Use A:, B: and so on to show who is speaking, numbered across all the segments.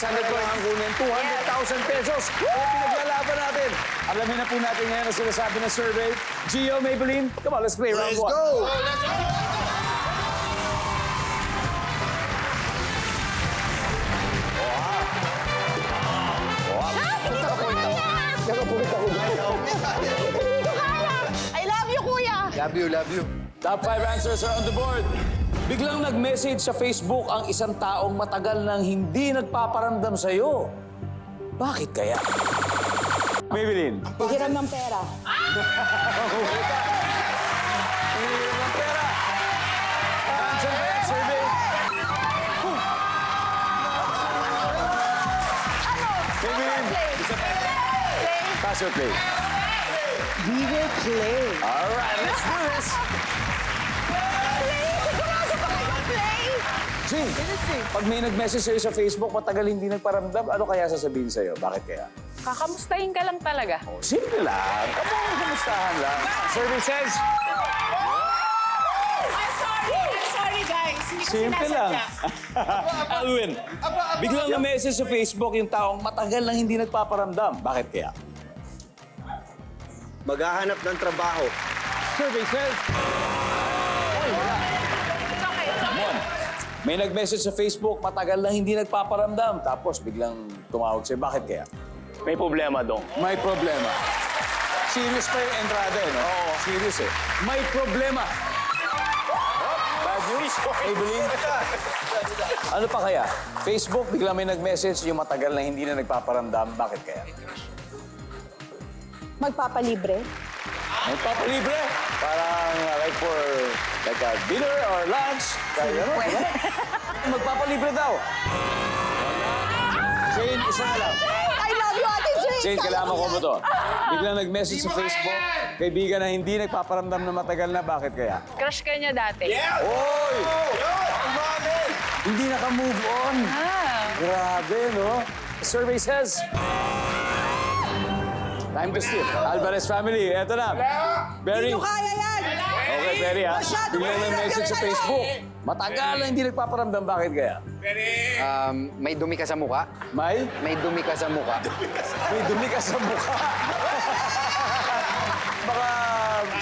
A: 600 po ang kunin. 200,000 pesos. Kaya pinaglalaban natin. Alamin na po natin ngayon ang sinasabi ng survey. Gio, Maybelline, come on, let's play round
B: Let's
A: 1.
B: go!
C: I love you, kuya!
B: Love you, love you.
A: Top 5 answers are on the board. Biglang nag-message sa Facebook ang isang taong matagal nang hindi nagpaparamdam sa'yo. Bakit kaya? Maybelline.
C: Hiram ng pera.
A: Hinihiram ng pera. Answer ba yan, survey? Maybelline. Pass or play?
C: We will play.
A: All right, let's do this. Jing, pag may nag-message sa'yo sa Facebook, matagal hindi nagparamdam, ano kaya sasabihin sa'yo? Bakit kaya?
D: Kakamustahin ka lang talaga.
A: Oh, simple lang. Kamustahan lang. Survey says,
D: I'm sorry guys. Hindi ko
A: simple lang.
D: sinasadya.
A: Alwin, biglang na-message sa Facebook yung taong matagal nang hindi nagpaparamdam. Bakit kaya?
B: Maghahanap ng trabaho.
A: Survey says, may nag-message sa Facebook, matagal nang hindi nagpaparamdam. Tapos biglang tumawag sa'yo. Bakit kaya?
E: May problema dong.
A: May problema. Serious pa yung entrada eh, no? Oo. Serious eh. May problema. Bad news. Maybelline. Ano pa kaya? Facebook, biglang may nag-message yung matagal na hindi na nagpaparamdam. Bakit kaya?
C: Magpapalibre.
A: Magpapalibre. Parang like for like a dinner or lunch. Kaya ano? Magpapalibre daw. Jane, isa na lang.
C: I love you, Ate Jane!
A: Jane, kailangan ko mo to. Biglang nag-message sa Facebook, kaibigan na hindi nagpaparamdam na matagal na, bakit kaya?
D: Crush ka niya dati.
A: Oy! Hindi naka-move on. Grabe, no? Survey says... Time to steal. Alvarez family, eto na. Berry.
C: Kaya yan!
A: Okay, Berry, ha? Biglang nag-message sa Facebook. Matagal na hindi nagpaparamdam, bakit kaya?
F: May dumi ka sa mukha?
A: May?
F: May dumi ka sa mukha?
A: May dumi ka sa mukha. Baka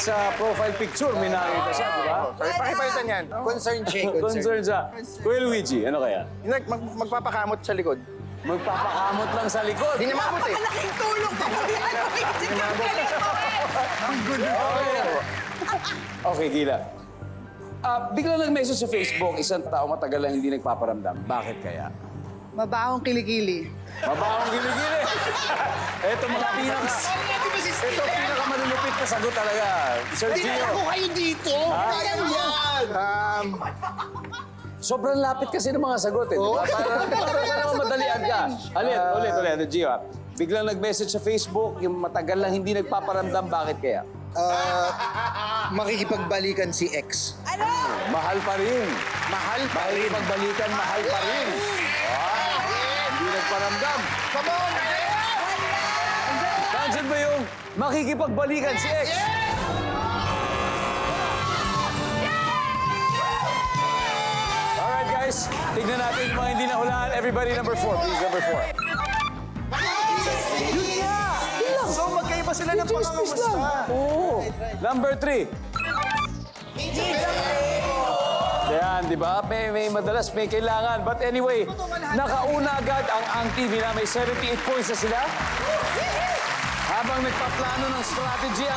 A: sa profile picture may nakita siya, di ba?
B: Sorry, pakipalitan yan. Concern siya.
A: Concern siya. Kuya Luigi, ano kaya?
B: Magpapakamot sa likod.
A: Magpapakamot lang sa likod.
B: Hindi naman abot eh.
C: Malaking tulong pa po yan!
A: Okay, Gila. Biglang nag-message sa Facebook, isang tao matagal lang hindi nagpaparamdam. Bakit kaya?
G: Mabahong kilikili.
A: Mabawang giligili. Ito mga Ito pinakamalulupit na sagot talaga. Sir Gio.
B: kayo dito! Kaya yan!
A: Sobrang lapit kasi ng mga sagot eh. Di ba? Para madalian ka. Ulit. Gio, ha? Biglang nag-message sa Facebook, yung matagal lang hindi nagpaparamdam. Bakit kaya?
B: Makikipagbalikan si ex.
C: Ano?
A: Mahal pa rin.
B: Mahal pa rin.
A: Pagbalikan, mahal pa rin. Hindi nagparamdam.
B: Come on!
A: Nandiyan ba yung makikipagbalikan si ex? Alright guys, tignan natin yung mga hindi nahulaan. Everybody number 4, please, number 4.
B: So magkaiba sila ng pangangamusta.
A: Oo. Number 3. Yan, di ba? May madalas may kailangan. But anyway, nakauna agad ang TV na may 78 points na sila. Habang nagpaplano ng strategy